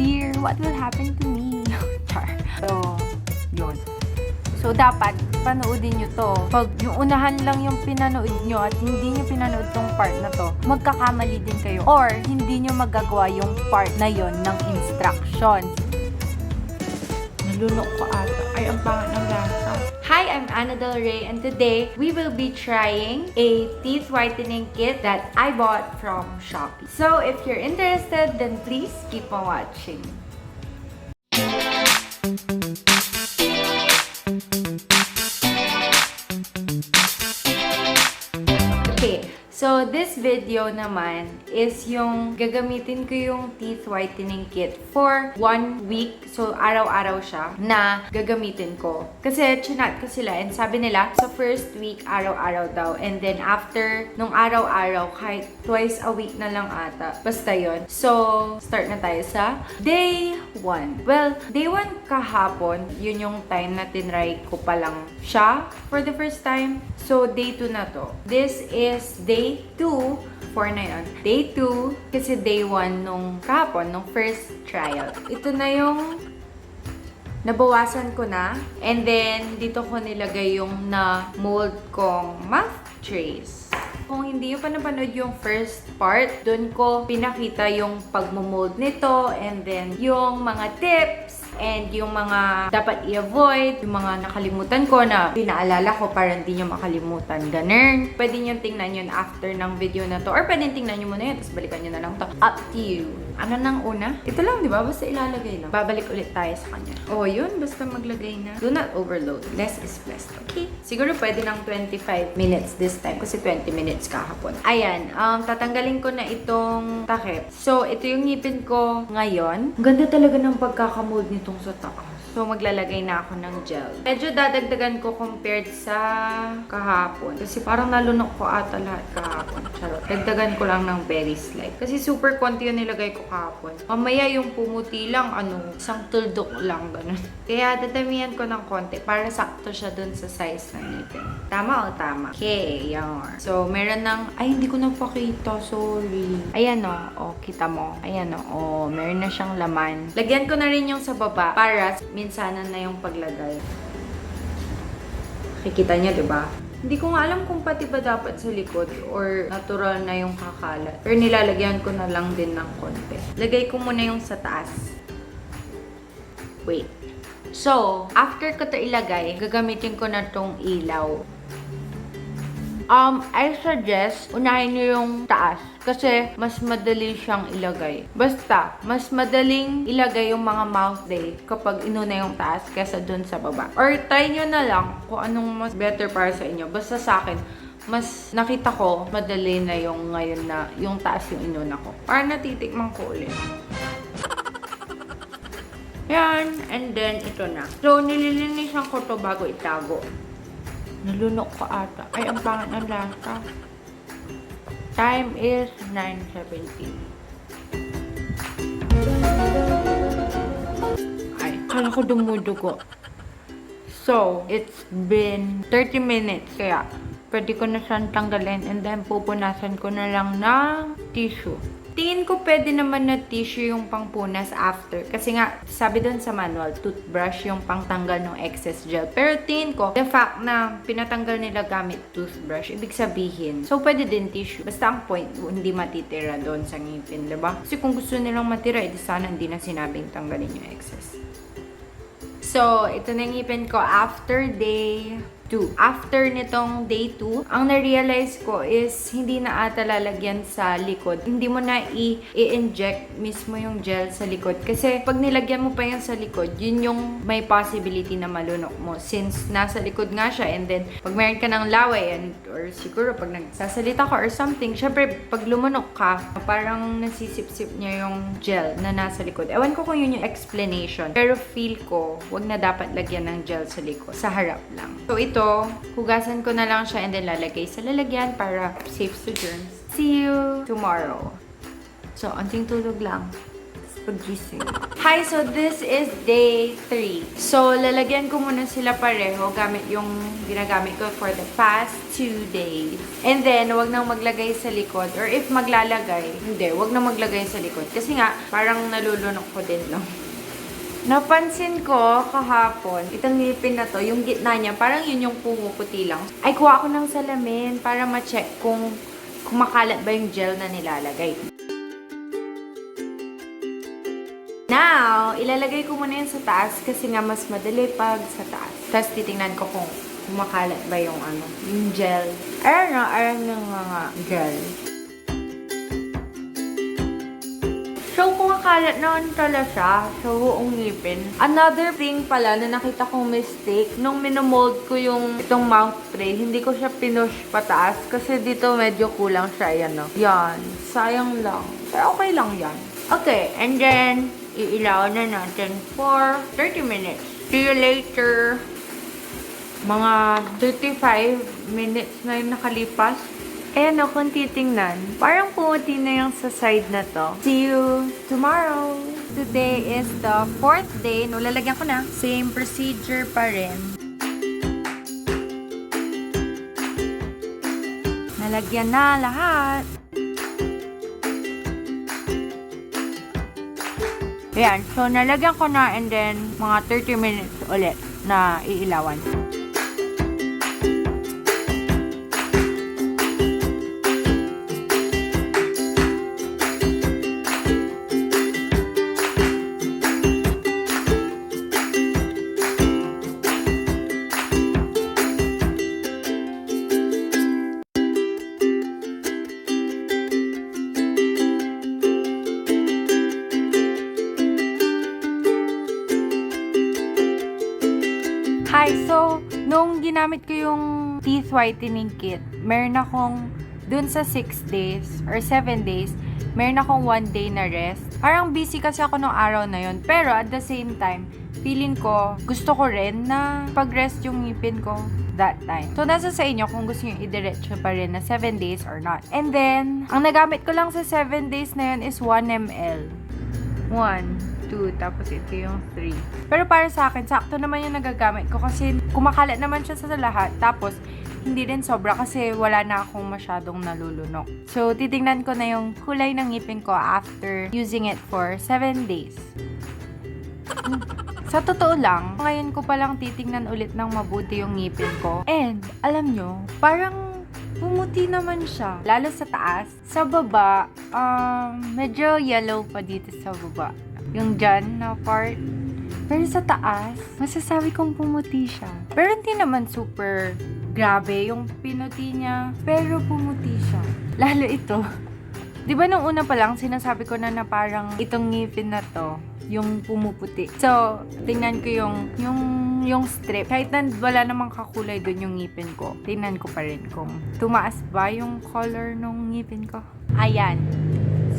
severe, what will happen to me? Char. So, yun. So, dapat panoodin nyo to. Pag yung unahan lang yung pinanood nyo at hindi nyo pinanood tong part na to, magkakamali din kayo. Or, hindi nyo magagawa yung part na yon ng instructions. Nalunok ko ata. Ay, ang pangit ng lasa. Hi, I'm Anadel Rae, and today we will be trying a teeth whitening kit that I bought from Shopee. So, if you're interested, then please keep on watching. Okay, so this video naman is yung gagamitin ko yung teeth whitening kit for 1 week. So, araw-araw siya na gagamitin ko. Kasi, chinat ko sila and sabi nila, sa first week, araw-araw daw. And then, after nung araw-araw, kahit twice a week na lang ata. Basta yun. So, start na tayo sa day 1. Well, day 1 kahapon, yun yung time na tinry ko pa lang siya for the first time. So, day 2 na to. This is day 2. 4 na yun. Day 2, kasi day 1 nung kahapon, nung first trial. Ito na yung nabawasan ko na. And then, dito ko nilagay yung na-mold kong mouth trays. Kung hindi nyo pa napanood yung first part, dun ko pinakita yung pagmumold nito and then yung mga tips and yung mga dapat i-avoid, yung mga nakalimutan ko na pinaalala ko para hindi nyo makalimutan. Ganun. Pwede nyo tingnan yun after ng video na to or pwede tingnan nyo muna yun tapos balikan nyo na lang to. Up to you. Ano nang una? Ito lang, di ba? Basta ilalagay lang. Babalik ulit tayo sa kanya. Oh, yun. Basta maglagay na. Do not overload. Less is best. Okay? Siguro pwede ng 25 minutes this time kasi 20 minutes kahapon. Ayan. Tatanggalin ko na itong takip. So, ito yung ngipin ko ngayon. Ang ganda talaga ng pagkakamold nitong sa taas. So, maglalagay na ako ng gel. Medyo dadagdagan ko compared sa kahapon. Kasi parang nalunok ko ata lahat kahapon. Charot. Dagdagan ko lang ng very slight. Kasi super konti yung nilagay ko kahapon. Mamaya yung pumuti lang, isang tuldok lang, ganun. Kaya dadamihan ko ng konti para sakto siya dun sa size ng ngipin. Tama o tama? Okay, yan. So, meron ng, ay, hindi ko napakita. Sorry. Ayan o. O, kita mo. Ayan o. O, meron na siyang laman. Lagyan ko na rin yung sa baba para minsanan na yung paglagay. Kikita niya, diba? Hindi ko nga alam kung pati ba dapat sa likod or natural na yung kakalat. Pero nilalagyan ko na lang din ng konti. Lagay ko muna yung sa taas. Wait. So, after ko ito ilagay, gagamitin ko na tong ilaw. I suggest, unahin nyo yung taas. Kasi, mas madali siyang ilagay. Basta, mas madaling ilagay yung mga mouth day kapag inuna yung taas kesa dun sa baba. Or, try nyo na lang kung anong mas better para sa inyo. Basta sa akin, mas nakita ko, madali na yung ngayon na yung taas yung inuna ko. Para natitikman ko ulit. Yan. And then, ito na. So, nililinisan ko to bago itago. Nalunok ko ata. Ay, ang pangit ng lasa. Time is 9:17. Ay, kala ko dumudugo. So, it's been 30 minutes. Kaya, pwede ko na siyang tanggalin and then pupunasan ko na lang ng tissue. Tingin ko pwede naman na tissue yung pangpunas after. Kasi nga, sabi doon sa manual, toothbrush yung pangtanggal ng excess gel. Pero tingin ko, the fact na pinatanggal nila gamit toothbrush, ibig sabihin, so pwede din tissue. Basta ang point, hindi matitira doon sa ngipin, diba? Kasi kung gusto nilang matira, edi sana hindi na sinabing tanggalin yung excess. So, ito na yung ngipin ko after day 2. After nitong day 2, ang na-realize ko is hindi na ata lalagyan sa likod. Hindi mo na i-inject mismo yung gel sa likod. Kasi pag nilagyan mo pa yan sa likod, yun yung may possibility na malunok mo. Since nasa likod nga siya and then pag meron ka ng laway or siguro pag nagsasalita ka or something, syempre pag lumunok ka, parang nasisip-sip niya yung gel na nasa likod. Ewan ko kung yun yung explanation. Pero feel ko, wag na dapat lagyan ng gel sa likod. Sa harap lang. So ito, hugasan ko na lang siya and then lalagay sa lalagyan para safe to germs. See you tomorrow. So, anting tulog lang. Pagising. Hi, so this is day 3. So, lalagyan ko muna sila pareho gamit yung ginagamit ko for the past 2 days. And then, wag nang maglagay sa likod. Or if maglalagay, hindi, wag nang maglagay sa likod. Kasi nga, parang nalulunok ko din, no? Napansin ko kahapon, itong ngipin na to, yung gitna niya, parang yun yung pumuputi lang. Ay, kuha ako ng salamin para ma-check kung kumakalat ba yung gel na nilalagay. Now, ilalagay ko muna yun sa taas kasi nga mas madali pag sa taas. Tapos titingnan ko kung kumakalat ba yung yung gel. Ayan nga gel. So, kumakalat naman pala siya sa buong ngipin. Another thing pala na nakita kong mistake, nung minomold ko yung itong mouth tray, hindi ko siya pinush pataas kasi dito medyo kulang siya. Ayan, no? Yan. Sayang lang. Pero okay lang yan. Okay, and then, iilaw na natin for 30 minutes. See you later. Mga 35 minutes na yung nakalipas. Ayan o, kung titingnan, parang pumuti na yung sa side na to. See you tomorrow. Today is the 4th day. No, lalagyan ko na. Same procedure pa rin. Nalagyan na lahat. Ayan, so nalagyan ko na and then mga 30 minutes ulit na iilawan. Hi, so, nung ginamit ko yung Teeth Whitening Kit, meron akong, dun sa 6 days, or 7 days, meron akong 1 day na rest. Parang busy kasi ako nung araw na yun, pero at the same time, feeling ko, gusto ko rin na pag-rest yung ngipin ko that time. So, nasa sa inyo kung gusto nyo i-diretso pa rin na 7 days or not. And then, ang nagamit ko lang sa 7 days na yun is 1 ml. 1, 2, tapos ito yung 3. Pero para sa akin, sakto naman yung nagagamit ko kasi kumakalat naman siya sa lahat. Tapos, hindi din sobra kasi wala na akong masyadong nalulunok. So, titingnan ko na yung kulay ng ngipin ko after using it for 7 days. Sa totoo lang, ngayon ko palang titingnan ulit ng mabuti yung ngipin ko. And, alam nyo, parang pumuti naman siya. Lalo sa taas. Sa baba, medyo yellow pa dito sa baba. Yung dyan na part. Pero sa taas, masasabi kong pumuti siya. Pero hindi naman super grabe yung pinuti niya. Pero pumuti siya. Lalo ito. Di ba nung una pa lang, sinasabi ko na parang itong ngipin na to, yung pumuputi. So, tingnan ko yung strip. Kahit na wala namang kakulay dun yung ngipin ko, tingnan ko pa rin kung tumaas ba yung color ng ngipin ko. Ayan.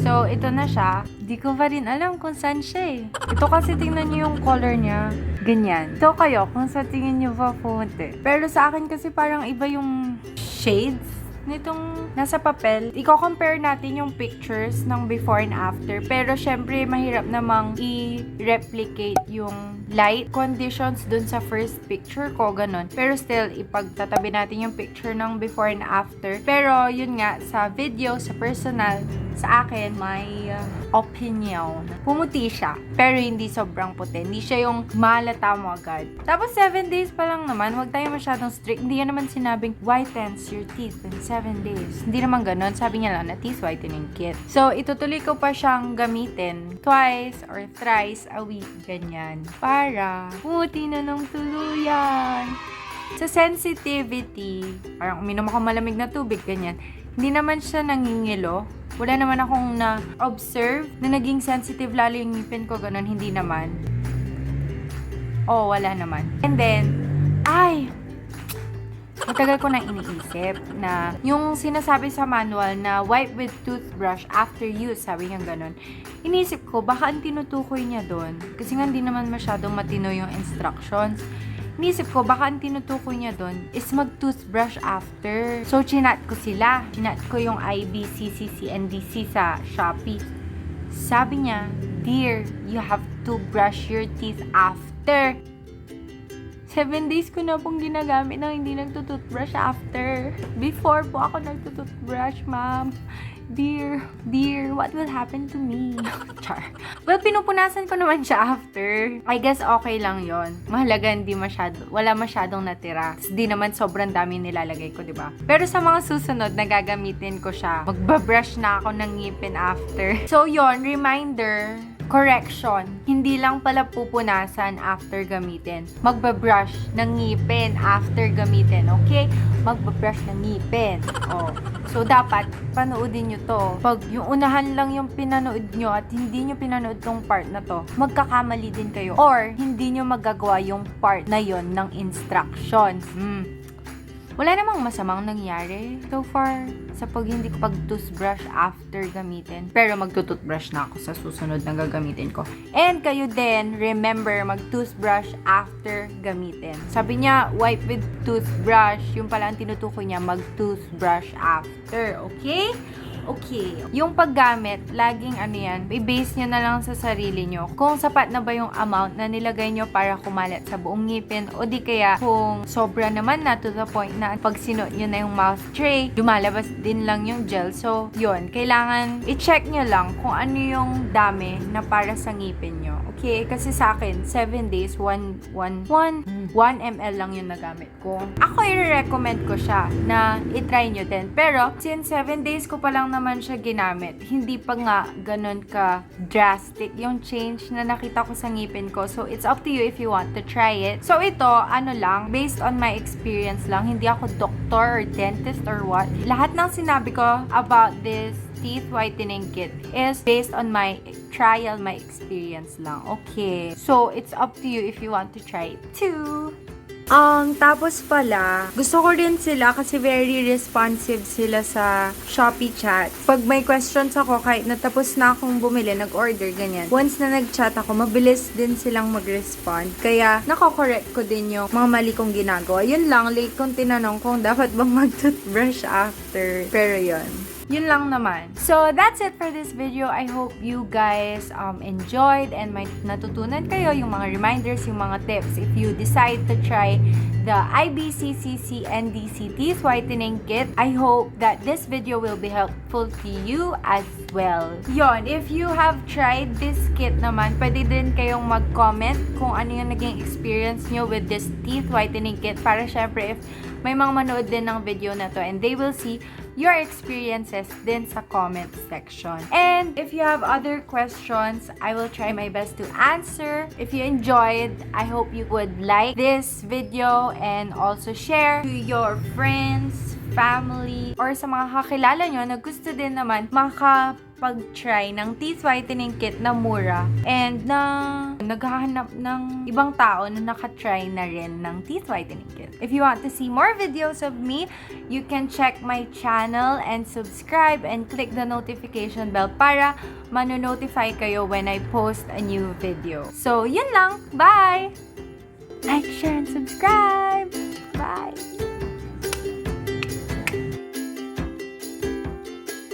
So, ito na siya. Di ko pa rin alam kung saan siya eh. Ito kasi tingnan niyo yung color niya. Ganyan. So, kayo, kung sa tingin niyo ba pumunti. Pero sa akin kasi parang iba yung shades nitong nasa papel. Iko-compare natin yung pictures ng before and after. Pero, syempre, mahirap namang i-replicate yung light conditions dun sa first picture ko, ganun. Pero still, ipagtatabi natin yung picture ng before and after. Pero, yun nga, sa video, sa personal, sa akin, may opinion. Pumuti siya, pero hindi sobrang puti. Hindi siya yung malata mo agad. Tapos, 7 days pa lang naman. Huwag tayo masyadong strict. Hindi yan naman sinabing, whitens your teeth in 7 days. Hindi naman ganun. Sabi niya lang na teeth whitening kit. So, itutuloy ko pa siyang gamitin twice or thrice a week. Ganyan. Para pumuti na ng tuluyan. Sa sensitivity, parang uminom ako malamig na tubig, ganyan. Hindi naman siya nangingilo. Wala naman akong na-observe na naging sensitive lalo yung ngipin ko, ganun. Hindi naman. Oh, wala naman. And then, matagal ko nang iniisip na yung sinasabi sa manual na wipe with toothbrush after use, sabi niya ganun. Iniisip ko, baka ang tinutukoy niya doon. Kasi nga hindi naman masyadong matino yung instructions. Iniisip ko, baka ang tinutukoy niya doon is mag-toothbrush after. So, chinat ko sila. Chinat ko yung ibcccndc sa Shopee. Sabi niya, dear, you have to brush your teeth after. 7 days ko na pong ginagamit na hindi nagtututbrush after. Before po ako nagtututbrush, ma'am. Dear, what will happen to me? Char. Well, pinupunasan ko naman siya after. I guess okay lang yon. Mahalaga, wala masyadong natira. Di naman sobrang dami nilalagay ko, diba? Pero sa mga susunod na gagamitin ko siya, magbabrush na ako ng ngipin after. So yon, reminder, correction, hindi lang pala pupunasan after gamitin. Magbabrush ng ngipin after gamitin, okay? Magbabrush ng ngipin. Oh. So, dapat panoodin nyo to. Pag yung unahan lang yung pinanood nyo at hindi nyo pinanood tong part na to, magkakamali din kayo. Or, hindi nyo magagawa yung part na yon ng instructions. Wala namang masamang nangyari so far sa hindi ko pag-toothbrush after gamitin. Pero magtutoothbrush na ako sa susunod na gagamitin ko. And kayo din, remember, mag-toothbrush after gamitin. Sabi niya, wipe with toothbrush. Yung pala ang tinutukoy niya, mag-toothbrush after. Okay? Okay. Yung paggamit, laging i-base nyo na lang sa sarili nyo. Kung sapat na ba yung amount na nilagay nyo para kumalat sa buong ngipin, o di kaya kung sobra naman na to the point na pag sinuot nyo na yung mouth tray, lumalabas din lang yung gel. So, yun. Kailangan i-check nyo lang kung ano yung dami na para sa ngipin nyo. Okay? Kasi sa akin, 7 days, 1 ml lang yung nagamit ko. Ako, i-recommend ko siya na i-try nyo din. Pero, since 7 days ko pa lang naman siya ginamit, hindi pa nga ganun ka drastic yung change na nakita ko sa ngipin ko. So, it's up to you if you want to try it. So, ito, lang, based on my experience lang, hindi ako doctor or dentist or what. Lahat ng sinabi ko about this teeth whitening kit is based on my trial, my experience lang. Okay. So, it's up to you if you want to try it too. Tapos pala, gusto ko rin sila kasi very responsive sila sa Shopee chat. Pag may questions ako, kahit natapos na akong bumili, nag-order, ganyan. Once na nag-chat ako, mabilis din silang mag-respond. Kaya, nako-correct ko din yung mga mali kong ginagawa. Yun lang, late kong tinanong kung dapat bang mag-toothbrush after. Pero yun. Yun lang naman. So, that's it for this video. I hope you guys enjoyed and may natutunan kayo yung mga reminders, yung mga tips if you decide to try the ibcccndc Teeth Whitening Kit. I hope that this video will be helpful to you as well. Yon, if you have tried this kit naman, pwede din kayong mag-comment kung ano yung naging experience nyo with this Teeth Whitening Kit para syempre if may mga manood din ng video na to and they will see your experiences din sa comment section. And if you have other questions, I will try my best to answer. If you enjoyed, I hope you would like this video and also share to your friends, family, or sa mga kakilala nyo na gusto din naman makapag-try ng teeth whitening kit na mura and na naghahanap ng ibang tao na nakatry na rin ng teeth whitening kit. If you want to see more videos of me, you can check my channel and subscribe and click the notification bell para mano-notify kayo when I post a new video. So, yun lang. Bye! Like, share, and subscribe! Bye!